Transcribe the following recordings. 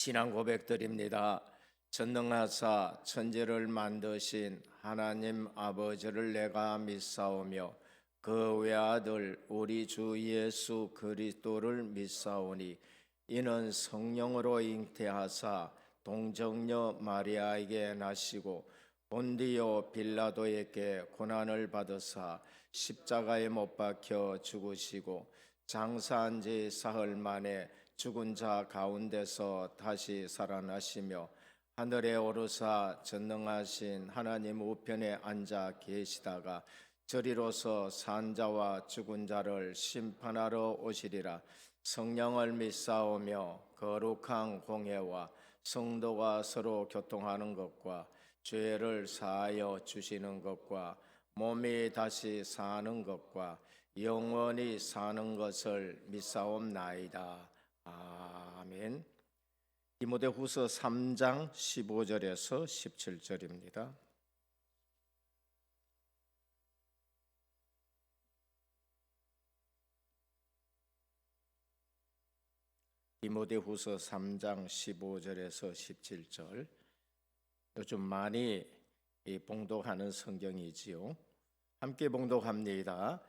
신앙 고백드립니다. 전능하사 천지를 만드신 하나님 아버지를 내가 믿사오며 그 외아들 우리 주 예수 그리스도를 믿사오니 이는 성령으로 잉태하사 동정녀 마리아에게 나시고 본디오 빌라도에게 고난을 받으사 십자가에 못 박혀 죽으시고 장사한 지 사흘 만에 죽은 자 가운데서 다시 살아나시며 하늘에 오르사 전능하신 하나님 우편에 앉아 계시다가 저리로서 산 자와 죽은 자를 심판하러 오시리라. 성령을 믿사오며 거룩한 공회와 성도가 서로 교통하는 것과 죄를 사하여 주시는 것과 몸이 다시 사는 것과 영원히 사는 것을 믿사옵나이다. 아멘. 디모데후서 3장 15절에서 17절입니다. 디모데후서 3장 15절에서 17절. 요즘 많이 봉독하는 성경이지요. 함께 봉독합니다.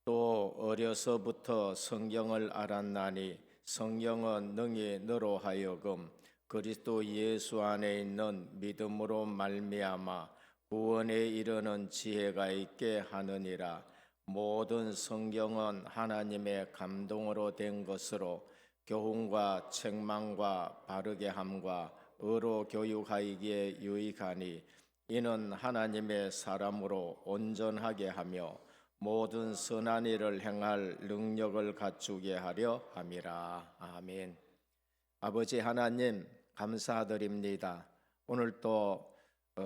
또 어려서부터 성경을 알았나니 성령은 능히 너로 하여금 그리스도 예수 안에 있는 믿음으로 말미암아 구원에 이르는 지혜가 있게 하느니라. 모든 성경은 하나님의 감동으로 된 것으로 교훈과 책망과 바르게 함과 의로 교육하기에 유익하니 이는 하나님의 사람으로 온전하게 하며 모든 선한 일을 행할 능력을 갖추게 하려 함이라. 아멘. 아버지 하나님 감사드립니다. 오늘 또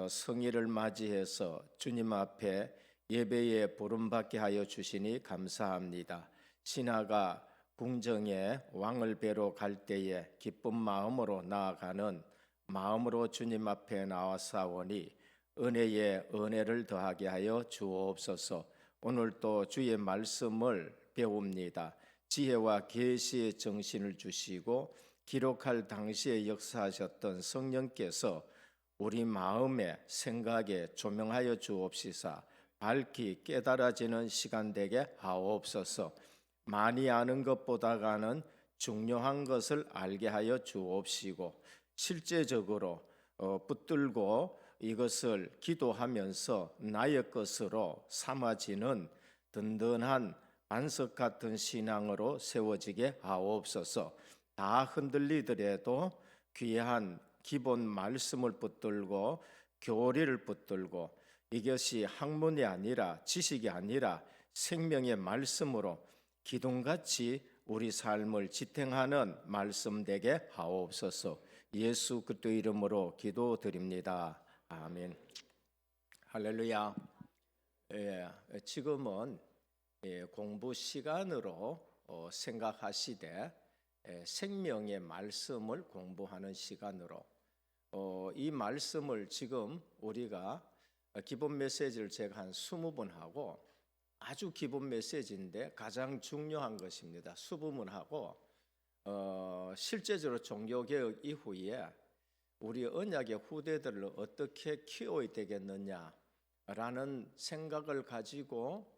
성일을 맞이해서 주님 앞에 예배에 부름받게 하여 주시니 감사합니다. 신하가 궁정에 왕을 뵈러 갈 때에 기쁜 마음으로 나아가는 마음으로 주님 앞에 나와사오니 은혜에 은혜를 더하게 하여 주옵소서. 오늘 또 주의 말씀을 배웁니다. 지혜와 계시의 정신을 주시고 기록할 당시에 역사하셨던 성령께서 우리 마음에 생각에 조명하여 주옵시사 밝히 깨달아지는 시간 되게 하옵소서. 많이 아는 것보다가는 중요한 것을 알게 하여 주옵시고 실제적으로 붙들고 이것을 기도하면서 나의 것으로 삼아지는 든든한 반석 같은 신앙으로 세워지게 하옵소서. 다 흔들리더라도 귀한 기본 말씀을 붙들고 교리를 붙들고 이것이 학문이 아니라 지식이 아니라 생명의 말씀으로 기둥같이 우리 삶을 지탱하는 말씀 되게 하옵소서. 예수 그리스도 이름으로 기도드립니다. 아멘. 할렐루야. 지금은 공부 시간으로 생각하시되 생명의 말씀을 공부하는 시간으로 이 말씀을 지금 우리가 기본 메시지를 제가 한 20번 하고 아주 기본 메시지인데 가장 중요한 것입니다. 수부문하고 실제적으로 종교개혁 이후에 우리 언약의 후대들을 어떻게 키워야 되겠느냐라는 생각을 가지고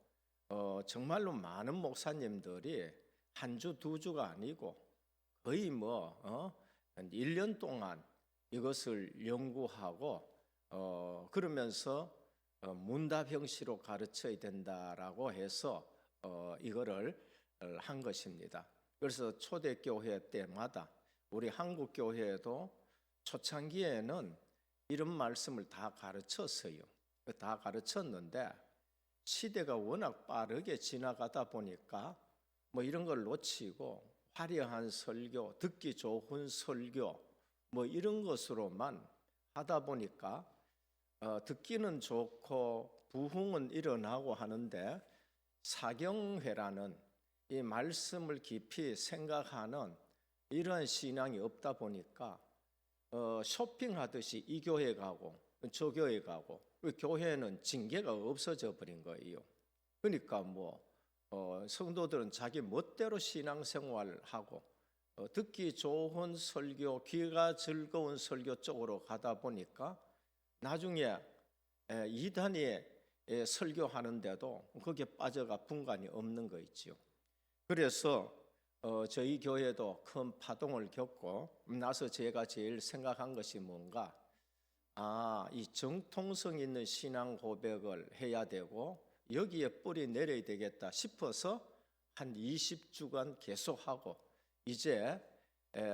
정말로 많은 목사님들이 한 주, 두 주가 아니고 거의 1년 동안 이것을 연구하고 그러면서 문답 형식으로 가르쳐야 된다라고 해서 이거를 한 것입니다. 그래서 초대교회 때마다 우리 한국교회도 초창기에는 이런 말씀을 다 가르쳤어요. 다 가르쳤는데 시대가 워낙 빠르게 지나가다 보니까 이런 걸 놓치고 화려한 설교, 듣기 좋은 설교 이런 것으로만 하다 보니까 듣기는 좋고 부흥은 일어나고 하는데 사경회라는 이 말씀을 깊이 생각하는 이러한 신앙이 없다 보니까 쇼핑하듯이 이 교회 가고 저 교회 가고 교회는 징계가 없어져 버린 거예요. 그러니까 성도들은 자기 멋대로 신앙생활하고 듣기 좋은 설교, 귀가 즐거운 설교 쪽으로 가다 보니까 나중에 이단이 설교하는데도 거기에 빠져가 분간이 없는 거 있죠. 그래서 저희 교회도 큰 파동을 겪고 나서 제가 제일 생각한 것이 뭔가, 이 정통성 있는 신앙 고백을 해야 되고 여기에 뿌리 내려야 되겠다 싶어서 한 20주간 계속하고, 이제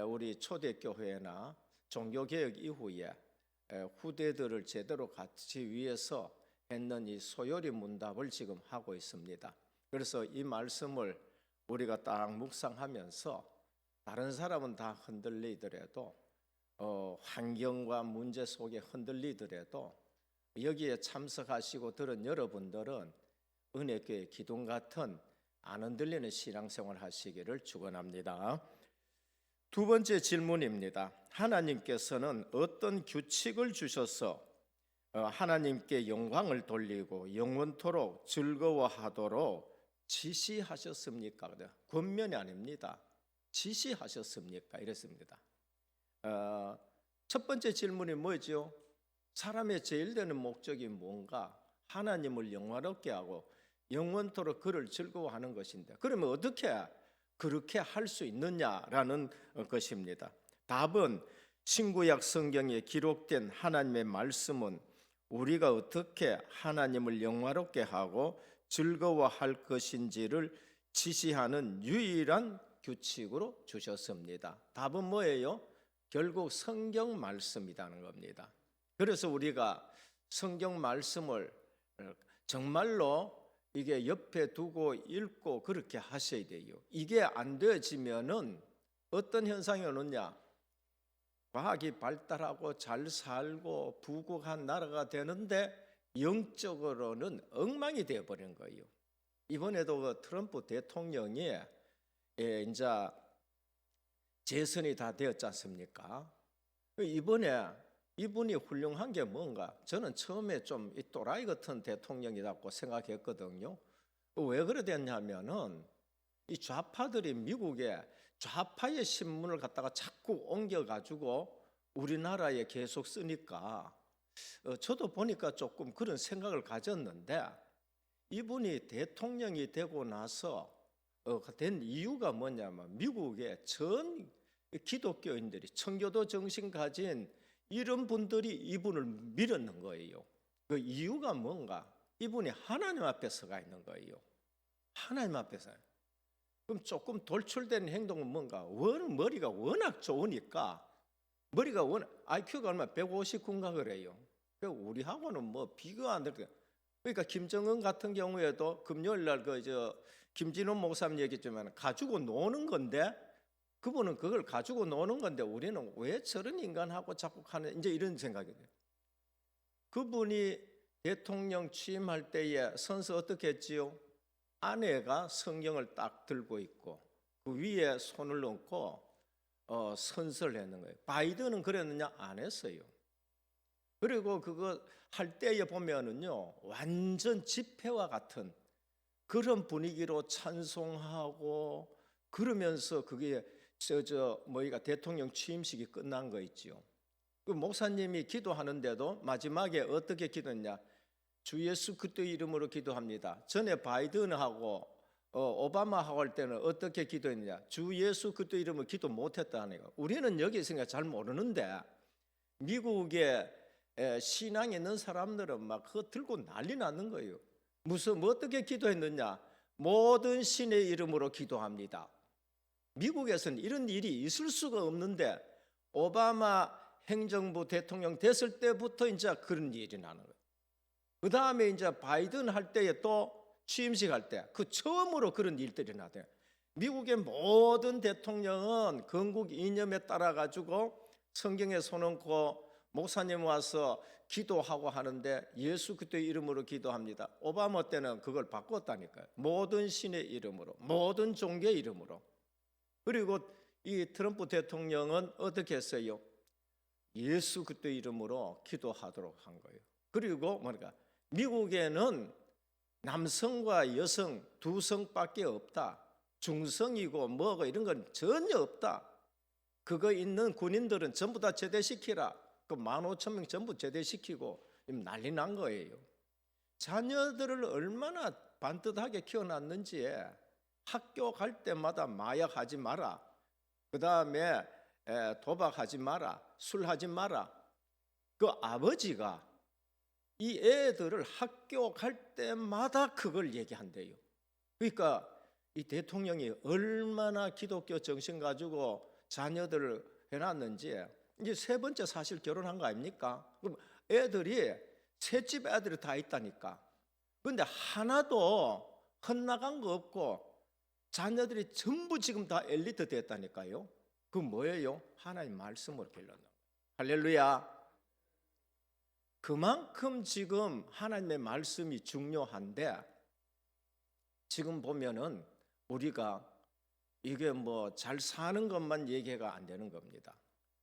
우리 초대교회나 종교개혁 이후에 후대들을 제대로 갖추기 위해서 했는 이 소요리 문답을 지금 하고 있습니다. 그래서 이 말씀을 우리가 딱 묵상하면서 다른 사람은 다 흔들리더라도, 환경과 문제 속에 흔들리더라도 여기에 참석하시고 들은 여러분들은 은혜교회 기둥 같은 안 흔들리는 신앙생활 하시기를 축원합니다. 두 번째 질문입니다. 하나님께서는 어떤 규칙을 주셔서 하나님께 영광을 돌리고 영원토록 즐거워하도록 지시하셨습니까? 권면이 아닙니다. 지시하셨습니까? 이랬습니다. 첫 번째 질문이 뭐죠? 사람의 제일 되는 목적이 뭔가? 하나님을 영화롭게 하고 영원토록 그를 즐거워하는 것인데, 그러면 어떻게 그렇게 할 수 있느냐라는 것입니다. 답은 신구약 성경에 기록된 하나님의 말씀은 우리가 어떻게 하나님을 영화롭게 하고 즐거워할 것인지를 지시하는 유일한 규칙으로 주셨습니다. 답은 뭐예요? 결국 성경 말씀이라는 겁니다. 그래서 우리가 성경 말씀을 정말로 이게 옆에 두고 읽고 그렇게 하셔야 돼요. 이게 안 되어지면은 어떤 현상이 오느냐? 과학이 발달하고 잘 살고 부국한 나라가 되는데 영적으로는 엉망이 되어버린 거예요. 이번에도 그 트럼프 대통령이 이제 재선이 다 되었지 않습니까? 이번에 이분이 훌륭한 게 뭔가, 저는 처음에 좀 이 또라이 같은 대통령이라고 생각했거든요. 왜 그래 됐냐면은 이 좌파들이 미국에 좌파의 신문을 갖다가 자꾸 옮겨가지고 우리나라에 계속 쓰니까 저도 보니까 조금 그런 생각을 가졌는데, 이분이 대통령이 되고 나서 된 이유가 뭐냐면 미국의 전 기독교인들이 청교도 정신 가진 이런 분들이 이분을 밀었는 거예요. 그 이유가 뭔가? 이분이 하나님 앞에 서가 있는 거예요. 하나님 앞에서. 그럼 조금 돌출된 행동은 뭔가? 머리가 워낙 좋으니까, 머리가 워낙 IQ가 얼마 159인가 그래요. 우리하고는 뭐 비교가 안 될. 그러니까 김정은 같은 경우에도 금요일 날 김진원 목사님 얘기했지만 가지고 노는 건데, 그분은 그걸 가지고 노는 건데 우리는 왜 저런 인간하고 자꾸 하는, 이제 이런 생각이 돼요. 그분이 대통령 취임할 때에 선서 어떻게 했지요? 아내가 성경을 딱 들고 있고 그 위에 손을 얹고 선서를 했는 거예요. 바이든은 그랬느냐? 안 했어요. 그리고 그거 할 때에 보면은요, 완전 집회와 같은 그런 분위기로 찬송하고 그러면서 그게 뭐이가 대통령 취임식이 끝난 거 있지요. 그 목사님이 기도하는데도 마지막에 어떻게 기도했냐? 주 예수 그리스도의 이름으로 기도합니다. 전에 바이든하고 오바마하고 할 때는 어떻게 기도했느냐? 주 예수 그리스도의 이름으로 기도 못했다는 거. 우리는 여기 있으니까 잘 모르는데 미국에 신앙이 있는 사람들은 막 그거 들고 난리 나는 거예요. 뭐 어떻게 기도했느냐? 모든 신의 이름으로 기도합니다. 미국에서는 이런 일이 있을 수가 없는데 오바마 행정부 대통령 됐을 때부터 이제 그런 일이 나는 거예요. 그 다음에 이제 바이든 할 때에 또 취임식 할 때 그 처음으로 그런 일들이 나대요. 미국의 모든 대통령은 건국 이념에 따라 가지고 성경에 손 얹고 목사님 와서 기도하고 하는데 예수 그리스도의 이름으로 기도합니다. 오바마 때는 그걸 바꿨다니까요. 모든 신의 이름으로, 모든 종교의 이름으로. 그리고 이 트럼프 대통령은 어떻게 했어요? 예수 그리스도의 이름으로 기도하도록 한 거예요. 그리고 뭐랄까, 미국에는 남성과 여성 두 성밖에 없다. 중성이고 뭐고 이런 건 전혀 없다. 그거 있는 군인들은 전부 다 제대시키라. 그 15,000명 전부 제대시키고 난리 난 거예요. 자녀들을 얼마나 반듯하게 키워놨는지에 학교 갈 때마다 마약하지 마라. 그 다음에 도박하지 마라. 술하지 마라. 그 아버지가 이 애들을 학교 갈 때마다 그걸 얘기한대요. 그러니까 이 대통령이 얼마나 기독교 정신 가지고 자녀들을 해놨는지. 이제 세 번째 사실 결혼한 거 아닙니까? 그럼 애들이 셋집 애들이 다 있다니까. 그런데 하나도 헛나간 거 없고 자녀들이 전부 지금 다 엘리트 됐다니까요. 그 뭐예요? 하나님 말씀으로 길러놓은 거예요. 할렐루야. 그만큼 지금 하나님의 말씀이 중요한데, 지금 보면은 우리가 이게 뭐 잘 사는 것만 얘기가 안 되는 겁니다.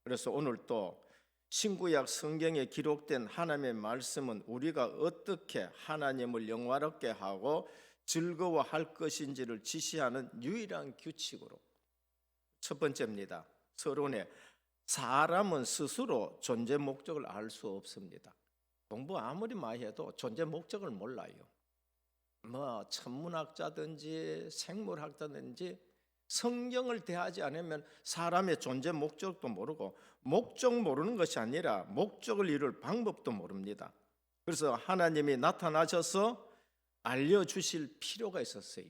그래서 오늘 또 신구약 성경에 기록된 하나님의 말씀은 우리가 어떻게 하나님을 영화롭게 하고 즐거워할 것인지를 지시하는 유일한 규칙으로, 첫 번째입니다. 서론에 사람은 스스로 존재 목적을 알 수 없습니다. 공부 아무리 많이 해도 존재 목적을 몰라요. 뭐 천문학자든지 생물학자든지 성경을 대하지 않으면 사람의 존재 목적도 모르고, 목적 모르는 것이 아니라 목적을 이룰 방법도 모릅니다. 그래서 하나님이 나타나셔서 알려주실 필요가 있었어요.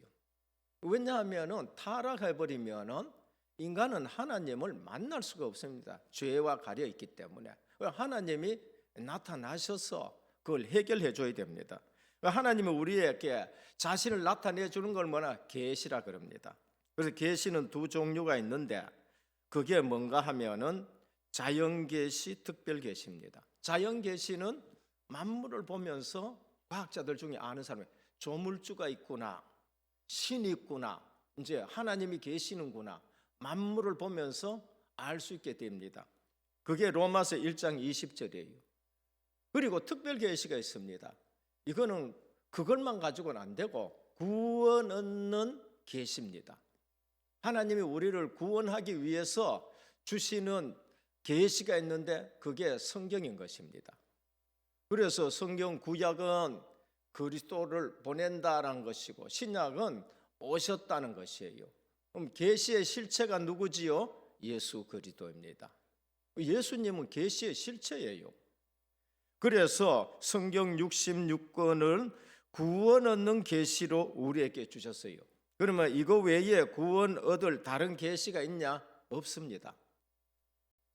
왜냐하면 타락해버리면 인간은 하나님을 만날 수가 없습니다. 죄와 가려 있기 때문에. 하나님이 나타나셔서 그걸 해결해 줘야 됩니다. 하나님은 우리에게 자신을 나타내 주는 걸 뭐나 계시라 그럽니다. 그래서 계시는 두 종류가 있는데, 그게 뭔가 하면은 자연계시, 특별계시입니다. 자연계시는 만물을 보면서 과학자들 중에 아는 사람이 조물주가 있구나, 신이 있구나, 이제 하나님이 계시는구나, 만물을 보면서 알 수 있게 됩니다. 그게 로마서 1장 20절이에요. 그리고 특별계시가 있습니다. 이거는 그것만 가지고는 안 되고 구원 얻는 계시입니다. 하나님이 우리를 구원하기 위해서 주시는 계시가 있는데 그게 성경인 것입니다. 그래서 성경 구약은 그리스도를 보낸다라는 것이고 신약은 오셨다는 것이에요. 그럼 계시의 실체가 누구지요? 예수 그리스도입니다. 예수님은 계시의 실체예요. 그래서 성경 66권을 구원 얻는 계시로 우리에게 주셨어요. 그러면 이거 외에 구원 얻을 다른 계시가 있냐? 없습니다.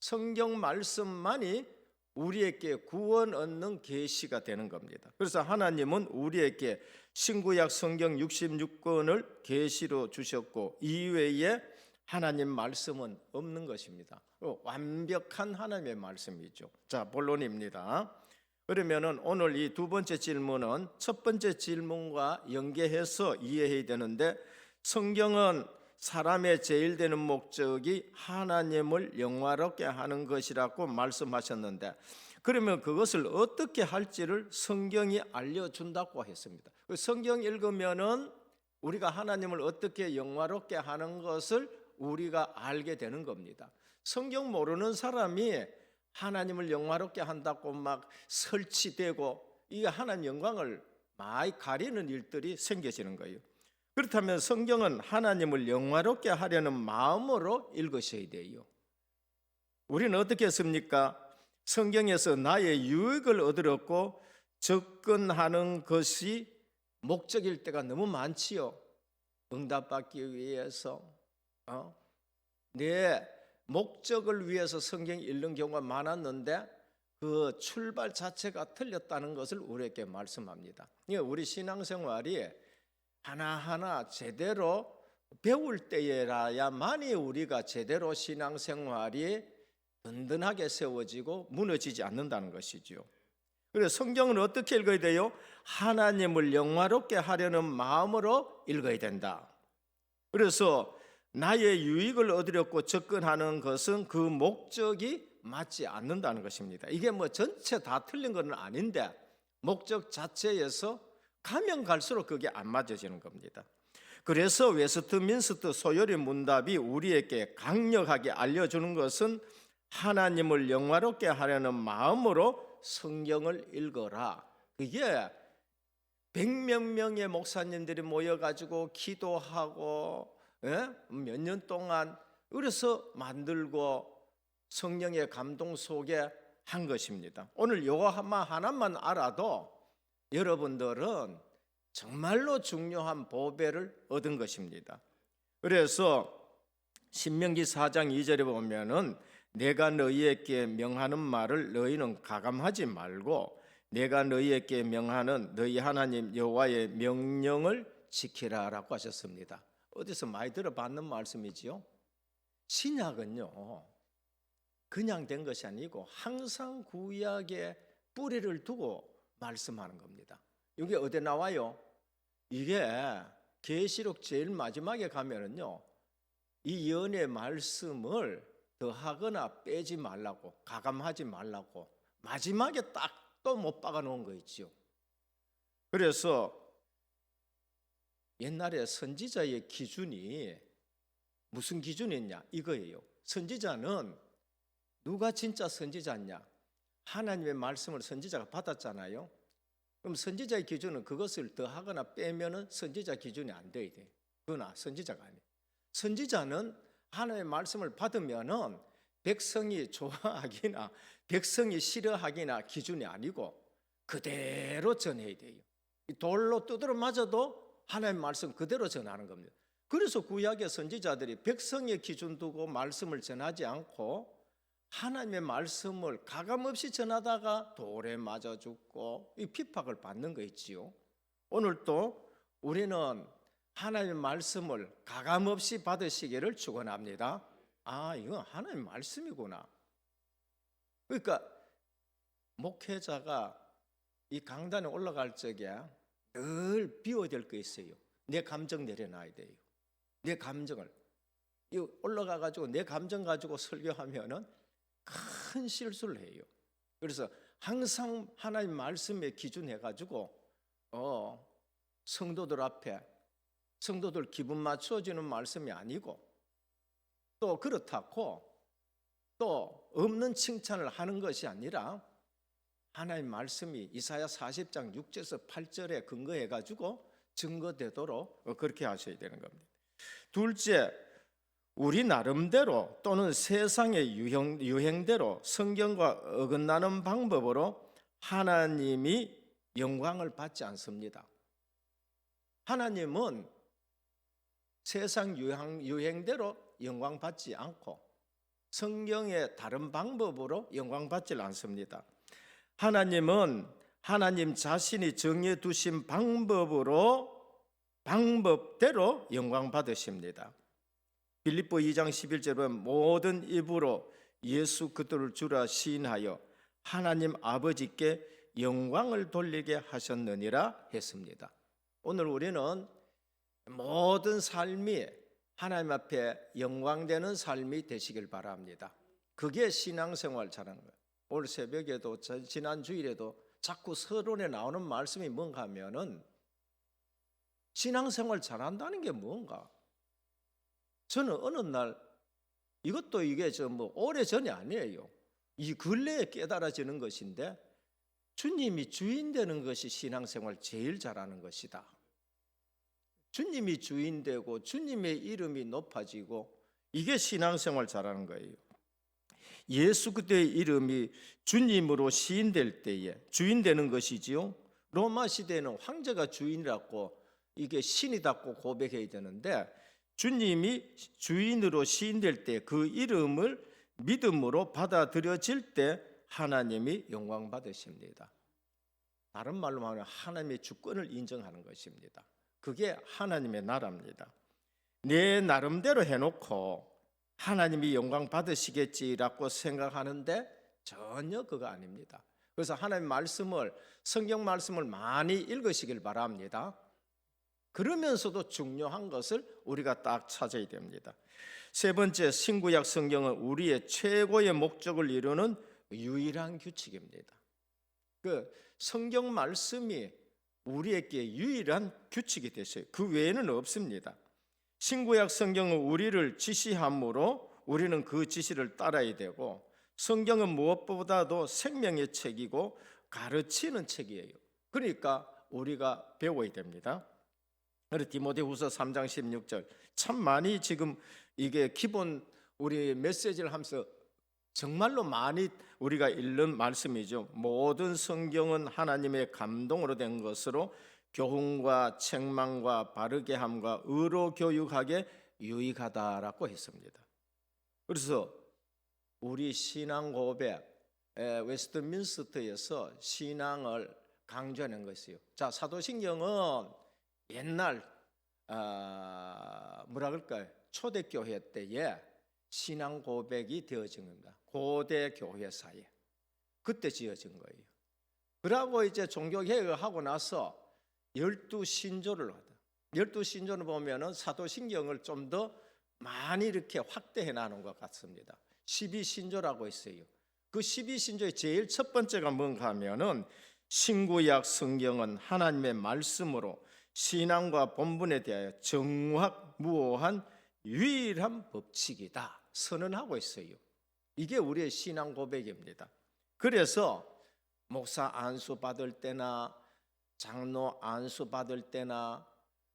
성경 말씀만이 우리에게 구원 얻는 계시가 되는 겁니다. 그래서 하나님은 우리에게 신구약 성경 66권을 계시로 주셨고 이외에 하나님 말씀은 없는 것입니다. 완벽한 하나님의 말씀이죠. 자, 본론입니다. 그러면은 오늘 이 두 번째 질문은 첫 번째 질문과 연계해서 이해해야 되는데, 성경은 사람의 제일 되는 목적이 하나님을 영화롭게 하는 것이라고 말씀하셨는데, 그러면 그것을 어떻게 할지를 성경이 알려준다고 했습니다. 성경 읽으면은 우리가 하나님을 어떻게 영화롭게 하는 것을 우리가 알게 되는 겁니다. 성경 모르는 사람이 하나님을 영화롭게 한다고 막 설치되고 이게 하나님 영광을 많이 가리는 일들이 생겨지는 거예요. 그렇다면 성경은 하나님을 영화롭게 하려는 마음으로 읽으셔야 돼요. 우리는 어떻게 했습니까? 성경에서 나의 유익을 얻으려고 접근하는 것이 목적일 때가 너무 많지요. 응답받기 위해서 내 목적을 위해서 성경 읽는 경우가 많았는데 그 출발 자체가 틀렸다는 것을 우리에게 말씀합니다. 우리 신앙생활이 하나하나 제대로 배울 때에라야만이 우리가 제대로 신앙생활이 든든하게 세워지고 무너지지 않는다는 것이죠. 그래서 성경은 어떻게 읽어야 돼요? 하나님을 영화롭게 하려는 마음으로 읽어야 된다. 그래서 나의 유익을 얻으려고 접근하는 것은 그 목적이 맞지 않는다는 것입니다. 이게 뭐 전체 다 틀린 건 아닌데 목적 자체에서 가면 갈수록 그게 안 맞아지는 겁니다. 그래서 웨스트민스터 소요리 문답이 우리에게 강력하게 알려주는 것은 하나님을 영화롭게 하려는 마음으로 성경을 읽어라. 이게 100몇 명의 목사님들이 모여가지고 기도하고 몇 년 동안 그래서 만들고 성령의 감동 속에 한 것입니다. 오늘 요거 하나만 알아도 여러분들은 정말로 중요한 보배를 얻은 것입니다. 그래서 신명기 4장 2절에 보면은 내가 너희에게 명하는 말을 너희는 가감하지 말고 내가 너희에게 명하는 너희 하나님 여호와의 명령을 지키라라고 하셨습니다. 어디서 많이 들어봤는 말씀이지요? 신약은요 그냥 된 것이 아니고 항상 구약에 뿌리를 두고 말씀하는 겁니다. 이게 어디 나와요? 이게 계시록 제일 마지막에 가면은요 이 예언의 말씀을 더하거나 빼지 말라고, 가감하지 말라고 마지막에 딱 또 못 박아 놓은 거 있죠. 그래서 옛날에 선지자의 기준이 무슨 기준이냐 이거예요. 선지자는 누가 진짜 선지자냐? 하나님의 말씀을 선지자가 받았잖아요. 그럼 선지자의 기준은 그것을 더하거나 빼면은 선지자 기준이 안 돼야 돼. 그러나 선지자가 아니에요. 선지자는 하나님의 말씀을 받으면은 백성이 좋아하기나 백성이 싫어하기나 기준이 아니고 그대로 전해야 돼요. 돌로 두드려 맞아도 하나님의 말씀 그대로 전하는 겁니다. 그래서 구약의 선지자들이 백성의 기준 두고 말씀을 전하지 않고 하나님의 말씀을 가감없이 전하다가 돌에 맞아 죽고 이 핍박을 받는 거 있지요. 오늘도 우리는 하나님의 말씀을 가감없이 받으시기를 축원합니다. 아, 이건 하나님의 말씀이구나. 그러니까 목회자가 이 강단에 올라갈 적에 늘 비워야 될 거 있어요. 내 감정 내려놔야 돼요. 내 감정을 올라가 가지고 내 감정 가지고 설교하면은 큰 실수를 해요. 그래서 항상 하나님 말씀에 기준해 가지고 성도들 앞에 성도들 기분 맞춰주는 말씀이 아니고 또 그렇다고 또 없는 칭찬을 하는 것이 아니라 하나님 말씀이 이사야 40장 6절에서 8절에 근거해 가지고 증거되도록 그렇게 하셔야 되는 겁니다. 둘째, 우리 나름대로 또는 세상의 유행대로 성경과 어긋나는 방법으로 하나님이 영광을 받지 않습니다. 하나님은 세상 유행대로 영광 받지 않고 성경의 다른 방법으로 영광 받지 않습니다. 하나님은 하나님 자신이 정해 두신 방법대로 영광 받으십니다. 빌립보 2장 11절에 모든 입으로 예수 그리스도를 주라 시인하여 하나님 아버지께 영광을 돌리게 하셨느니라 했습니다. 오늘 우리는 모든 삶이 하나님 앞에 영광되는 삶이 되시길 바랍니다. 그게 신앙생활 잘하는 거예요. 오늘 새벽에도 지난 주일에도 자꾸 서론에 나오는 말씀이 뭔가 하면은 신앙생활 잘한다는 게 뭔가. 저는 어느 날 이것도 이게 오래전이 아니에요. 이 근래에 깨달아지는 것인데 주님이 주인 되는 것이 신앙생활 제일 잘하는 것이다. 주님이 주인 되고 주님의 이름이 높아지고 이게 신앙생활 잘하는 거예요. 예수 그리스도의 이름이 주님으로 시인될 때에 주인 되는 것이지요. 로마 시대에는 황제가 주인이라고 이게 신이다고 고백해야 되는데 주님이 주인으로 시인될 때 그 이름을 믿음으로 받아들여질 때 하나님이 영광 받으십니다. 다른 말로 말하면 하나님의 주권을 인정하는 것입니다. 그게 하나님의 나라입니다. 내 나름대로 해놓고 하나님이 영광 받으시겠지라고 생각하는데 전혀 그거 아닙니다. 그래서 하나님 말씀을 성경 말씀을 많이 읽으시길 바랍니다. 그러면서도 중요한 것을 우리가 딱 찾아야 됩니다. 세 번째, 신구약 성경은 우리의 최고의 목적을 이루는 유일한 규칙입니다. 그 성경 말씀이 우리에게 유일한 규칙이 됐어요. 그 외에는 없습니다. 신구약 성경은 우리를 지시함으로 우리는 그 지시를 따라야 되고, 성경은 무엇보다도 생명의 책이고 가르치는 책이에요. 그러니까 우리가 배워야 됩니다. 그래서 디모데후서 3장 16절 참 많이 지금 이게 기본 우리 메시지를 하면서 정말로 많이 우리가 읽는 말씀이죠. 모든 성경은 하나님의 감동으로 된 것으로 교훈과 책망과 바르게 함과 의로 교육하게 유익하다라고 했습니다. 그래서 우리 신앙 고백 웨스트민스터에서 신앙을 강조하는 것이요. 자, 사도신경은 옛날 뭐라 그럴까요? 초대교회 때에 신앙 고백이 되어진 겁니다. 고대 교회사에 그때 지어진 거예요. 그러고 이제 종교개혁을 하고 나서 12신조를 하다. 12신조를 보면은 사도신경을 좀 더 많이 이렇게 확대해 나눈 것 같습니다. 12신조라고 있어요. 그 12신조의 제일 첫 번째가 뭔가 하면은 신구약 성경은 하나님의 말씀으로 신앙과 본분에 대하여 정확무오한 유일한 법칙이다 선언하고 있어요. 이게 우리의 신앙 고백입니다. 그래서 목사 안수 받을 때나 장로 안수 받을 때나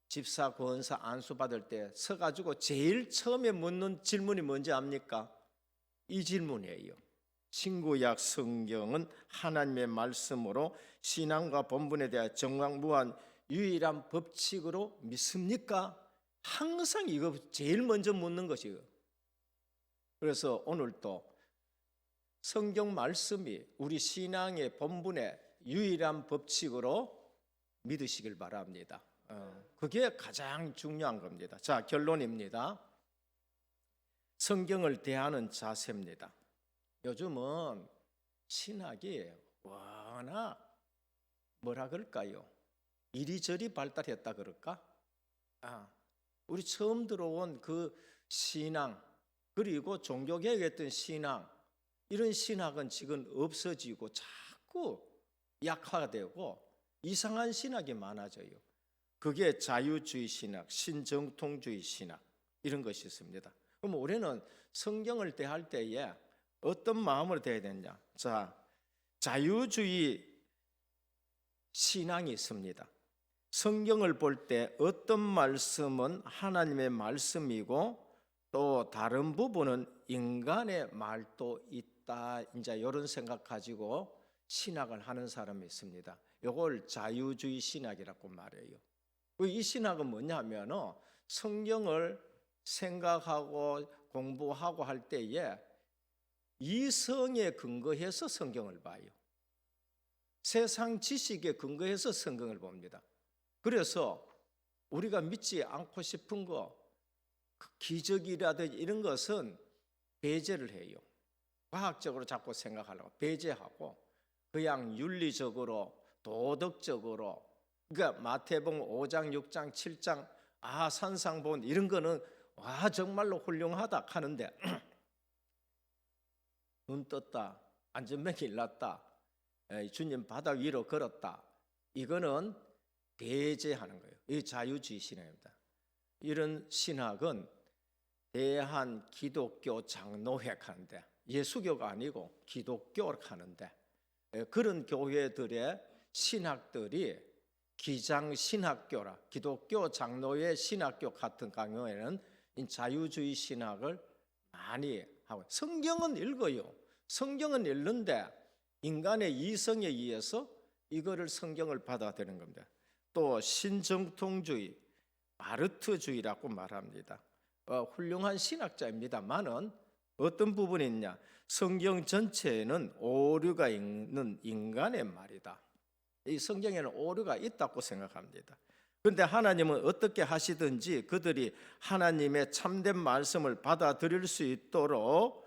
집사 권사 안수 받을 때 서가지고 제일 처음에 묻는 질문이 뭔지 압니까? 이 질문이에요. 신구약 성경은 하나님의 말씀으로 신앙과 본분에 대한 정확무한 유일한 법칙으로 믿습니까? 항상 이거 제일 먼저 묻는 것이에요. 그래서 오늘도 성경 말씀이 우리 신앙의 본분의 유일한 법칙으로 믿으시길 바랍니다. 그게 가장 중요한 겁니다. 자, 결론입니다. 성경을 대하는 자세입니다. 요즘은 신학이 워낙 뭐라 그럴까요? 이리저리 발달했다 그럴까? 우리 처음 들어온 그 신앙, 그리고 종교개혁했던 신앙, 이런 신학은 지금 없어지고 자꾸 약화되고 이상한 신학이 많아져요. 그게 자유주의 신학, 신정통주의 신학 이런 것이 있습니다. 그럼 우리는 성경을 대할 때에 어떤 마음으로 대해야 되느냐? 자, 자유주의 신앙이 있습니다. 성경을 볼 때 어떤 말씀은 하나님의 말씀이고 또 다른 부분은 인간의 말도 있다. 이제 이런 생각 가지고 신학을 하는 사람이 있습니다. 이걸 자유주의 신학이라고 말해요. 이 신학은 뭐냐면 성경을 생각하고 공부하고 할 때에 이성에 근거해서 성경을 봐요. 세상 지식에 근거해서 성경을 봅니다. 그래서 우리가 믿지 않고 싶은 거, 기적이라든지 이런 것은 배제를 해요. 과학적으로 자꾸 생각하려고 배제하고 그냥 윤리적으로 도덕적으로, 그러니까 마태복음 5장 6장 7장 산상본 이런 거는 정말로 훌륭하다 하는데 눈 떴다, 안전뱅이 일났다, 주님 바다 위로 걸었다, 이거는 배제하는 거예요. 이 자유주의 신학입니다. 이런 신학은 대한 기독교 장로회 하는데, 예수교가 아니고 기독교를 하는데, 그런 교회들의 신학들이 기장신학교라, 기독교 장로회 신학교 같은 경우에는 자유주의 신학을 많이 하고, 성경은 읽어요. 성경은 읽는데 인간의 이성에 의해서 이거를 성경을 받아들이는 겁니다. 또 신정통주의, 마르트주의라고 말합니다. 훌륭한 신학자입니다만은 어떤 부분이 있냐? 성경 전체에는 오류가 있는 인간의 말이다. 이 성경에는 오류가 있다고 생각합니다. 그런데 하나님은 어떻게 하시든지 그들이 하나님의 참된 말씀을 받아들일 수 있도록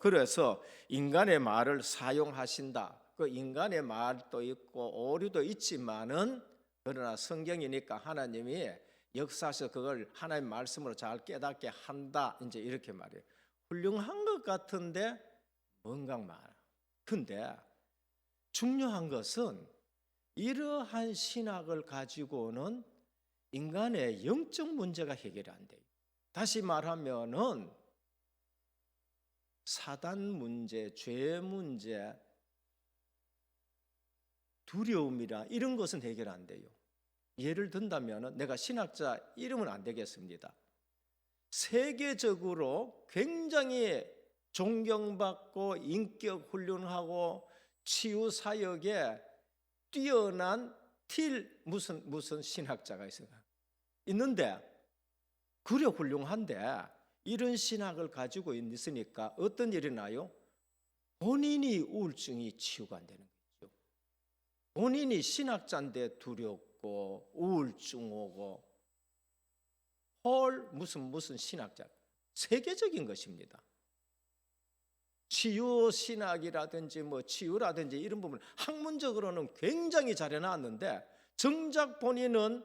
그래서 인간의 말을 사용하신다. 그 인간의 말도 있고 오류도 있지만은 그러나 성경이니까 하나님이 역사에서 그걸 하나님 말씀으로 잘 깨닫게 한다. 이제 이렇게 말해요. 훌륭한 것 같은데 뭔가 많아. 근데 중요한 것은 이러한 신학을 가지고는 인간의 영적 문제가 해결이 안 돼요. 다시 말하면은 사단 문제, 죄 문제, 두려움이라 이런 것은 해결 안 돼요. 예를 든다면 내가 신학자 이름은 안 되겠습니다. 세계적으로 굉장히 존경받고 인격 훌륭하고 치유 사역에 뛰어난 무슨 신학자가 있는데 그래 훌륭한데 이런 신학을 가지고 있으니까 어떤 일이 나요? 본인이 우울증이 치유가 안 되는 거죠. 본인이 신학자인데 두렵고 우울증 오고 헐 무슨 신학자 세계적인 것입니다. 치유 신학이라든지 뭐 치유라든지 이런 부분 학문적으로는 굉장히 잘 해놨는데 정작 본인은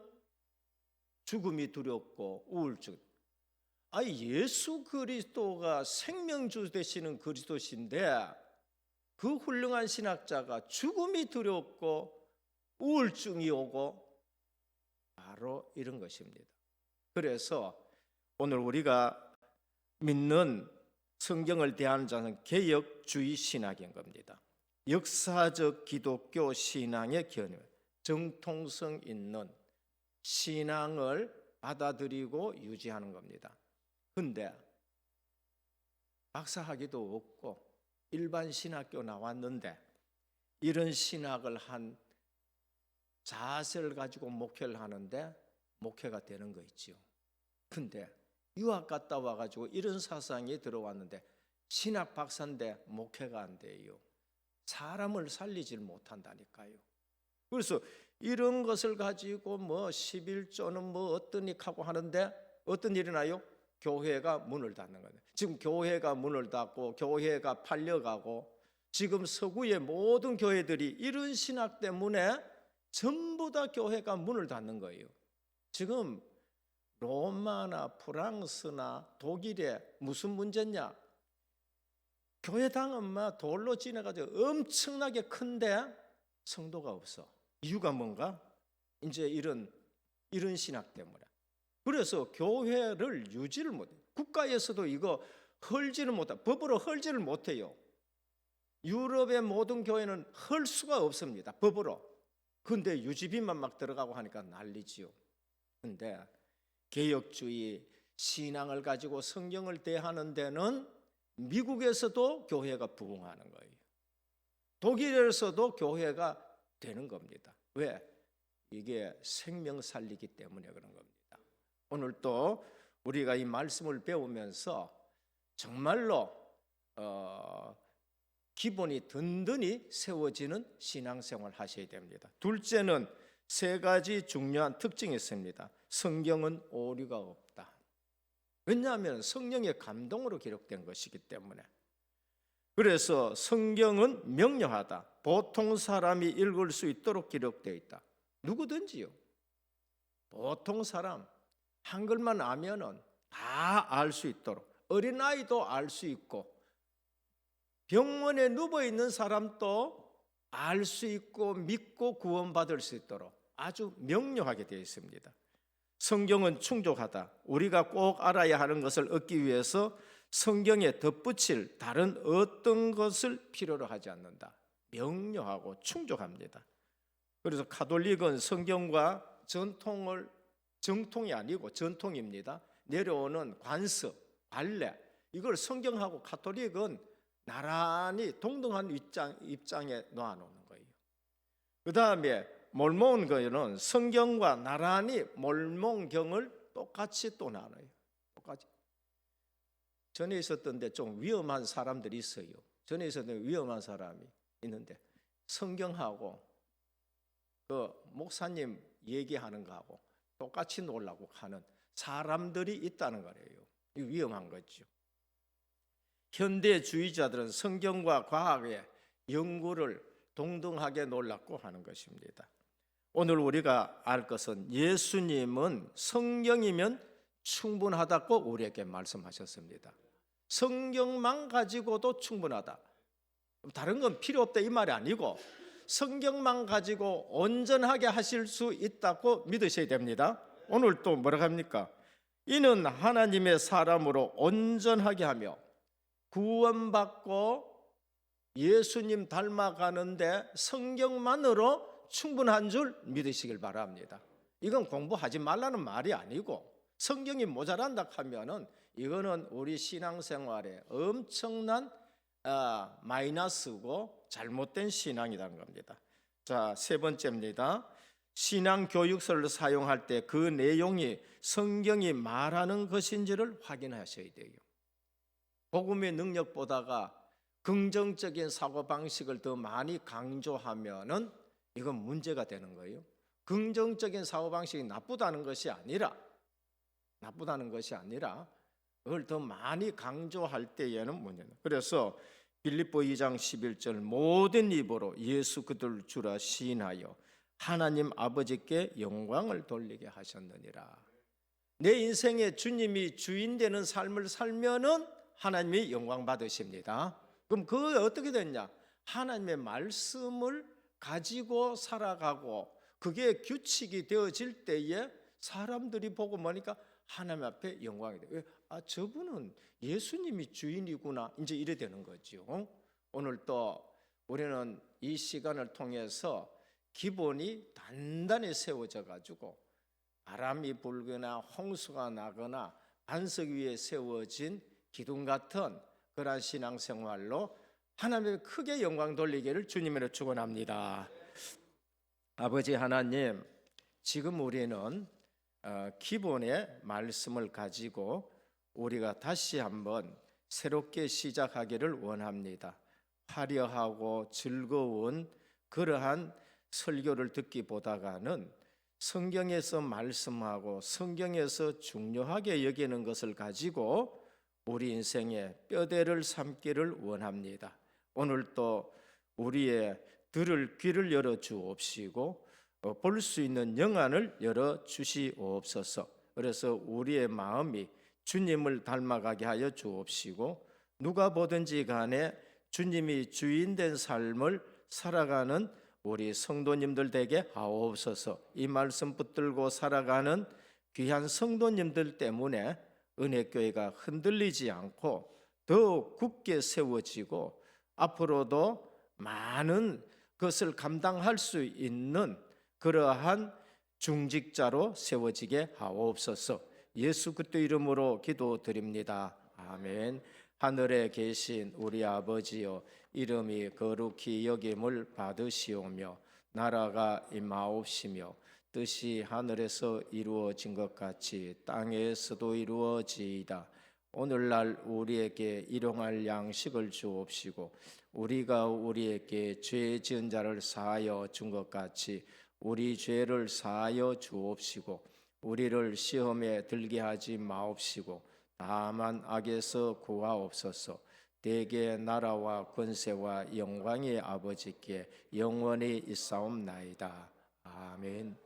죽음이 두렵고 우울증. 예수 그리스도가 생명주 되시는 그리스도신데 그 훌륭한 신학자가 죽음이 두렵고 우울증이 오고 바로 이런 것입니다. 그래서 오늘 우리가 믿는 성경을 대하는 자는 개혁주의 신학인 겁니다. 역사적 기독교 신앙의 견해, 정통성 있는 신앙을 받아들이고 유지하는 겁니다. 근데 박사학위도 없고 일반 신학교 나왔는데 이런 신학을 한 자세를 가지고 목회를 하는데 목회가 되는 거 있죠. 근데 유학 갔다 와가지고 이런 사상이 들어왔는데 신학 박사인데 목회가 안 돼요. 사람을 살리질 못한다니까요. 그래서 이런 것을 가지고 뭐 11조는 뭐 어떠니 하고 하는데 어떤 일이 나요? 교회가 문을 닫는 거예요. 지금 교회가 문을 닫고 교회가 팔려가고 지금 서구의 모든 교회들이 이런 신학 때문에 전부 다 교회가 문을 닫는 거예요. 지금 로마나 프랑스나 독일에 무슨 문제냐? 교회당은 막 돌로 지내가지고 엄청나게 큰데 성도가 없어. 이유가 뭔가? 이제 이런 신학 때문에. 그래서 교회를 유지를 못해. 국가에서도 이거 헐지를 못해. 법으로 헐지를 못해요. 유럽의 모든 교회는 헐 수가 없습니다. 법으로. 근데 유지비만 막 들어가고 하니까 난리지요. 근데 개혁주의 신앙을 가지고 성경을 대하는 데는 미국에서도 교회가 부흥하는 거예요. 독일에서도 교회가 되는 겁니다. 왜? 이게 생명 살리기 때문에 그런 겁니다. 오늘 또 우리가 이 말씀을 배우면서 정말로 기본이 든든히 세워지는 신앙생활 하셔야 됩니다. 둘째는 세 가지 중요한 특징이 있습니다. 성경은 오류가 없다. 왜냐하면 성령의 감동으로 기록된 것이기 때문에. 그래서 성경은 명료하다. 보통 사람이 읽을 수 있도록 기록되어 있다. 누구든지요. 보통 사람 한글만 아면은 다 알 수 있도록, 어린아이도 알 수 있고 병원에 누워있는 사람도 알 수 있고 믿고 구원받을 수 있도록 아주 명료하게 되어 있습니다. 성경은 충족하다. 우리가 꼭 알아야 하는 것을 얻기 위해서 성경에 덧붙일 다른 어떤 것을 필요로 하지 않는다. 명료하고 충족합니다. 그래서 가톨릭은 성경과 정통이 아니고 전통입니다. 내려오는 관습, 관례, 이걸 성경하고 가톨릭은 나란히 동등한 입장에 놓아놓는 거예요. 그 다음에 몰몬교회는 성경과 나란히 몰몬경을 똑같이 또 나눠요. 똑같이. 전에 있었던데 좀 위험한 사람들이 있어요. 전에 있었던 위험한 사람이 있는데 성경하고 그 목사님 얘기하는 거하고 똑같이 놀라고 하는 사람들이 있다는 거예요. 이 위험한 거죠. 현대주의자들은 성경과 과학의 연구를 동등하게 놀랐고 하는 것입니다. 오늘 우리가 알 것은 예수님은 성경이면 충분하다고 우리에게 말씀하셨습니다. 성경만 가지고도 충분하다. 다른 건 필요 없다 이 말이 아니고 성경만 가지고 온전하게 하실 수 있다고 믿으셔야 됩니다. 오늘 또 뭐라고 합니까? 이는 하나님의 사람으로 온전하게 하며 구원받고 예수님 닮아가는데 성경만으로 충분한 줄 믿으시길 바랍니다. 이건 공부하지 말라는 말이 아니고 성경이 모자란다 하면은 이거는 우리 신앙생활에 엄청난 마이너스고 잘못된 신앙이라는 겁니다. 자, 세 번째입니다. 신앙 교육서를 사용할 때 그 내용이 성경이 말하는 것인지를 확인하셔야 돼요. 복음의 능력보다가 긍정적인 사고방식을 더 많이 강조하면은 이건 문제가 되는 거예요. 긍정적인 사고방식이 나쁘다는 것이 아니라 그걸 더 많이 강조할 때에는 문제는. 그래서 빌립보 2장 11절 모든 입으로 예수 그리스도를 주라 시인하여 하나님 아버지께 영광을 돌리게 하셨느니라. 내 인생에 주님이 주인 되는 삶을 살면은 하나님이 영광 받으십니다. 그럼 그거 어떻게 됐냐? 하나님의 말씀을 가지고 살아가고 그게 규칙이 되어질 때에 사람들이 보고 보니까 하나님 앞에 영광이 돼요. 저분은 예수님이 주인이구나, 이제 이래 되는 거죠. 오늘 또 우리는 이 시간을 통해서 기본이 단단히 세워져 가지고 바람이 불거나 홍수가 나거나 반석 위에 세워진 기둥 같은 그러한 신앙생활로 하나님의 크게 영광 돌리기를 주님으로 축원합니다. 아버지 하나님, 지금 우리는 기본의 말씀을 가지고 우리가 다시 한번 새롭게 시작하기를 원합니다. 화려하고 즐거운 그러한 설교를 듣기보다는 성경에서 말씀하고 성경에서 중요하게 여기는 것을 가지고 우리 인생의 뼈대를 삼기를 원합니다. 오늘 또 우리의 들을 귀를 열어 주옵시고 볼 수 있는 영안을 열어 주시옵소서. 그래서 우리의 마음이 주님을 닮아가게 하여 주옵시고 누가 보든지 간에 주님이 주인된 삶을 살아가는 우리 성도님들 되게 하옵소서. 이 말씀 붙들고 살아가는 귀한 성도님들 때문에 은혜교회가 흔들리지 않고 더욱 굳게 세워지고 앞으로도 많은 것을 감당할 수 있는 그러한 중직자로 세워지게 하옵소서. 예수 그리스도 이름으로 기도드립니다. 아멘. 하늘에 계신 우리 아버지여, 이름이 거룩히 여김을 받으시오며 나라가 임하옵시며 뜻이 하늘에서 이루어진 것 같이 땅에서도 이루어지이다. 오늘날 우리에게 일용할 양식을 주옵시고 우리가 우리에게 죄 지은 자를 사하여 준 것 같이 우리 죄를 사하여 주옵시고 우리를 시험에 들게 하지 마옵시고 다만 악에서 구하옵소서. 대개 나라와 권세와 영광이 아버지께 영원히 있사옵나이다. 아멘.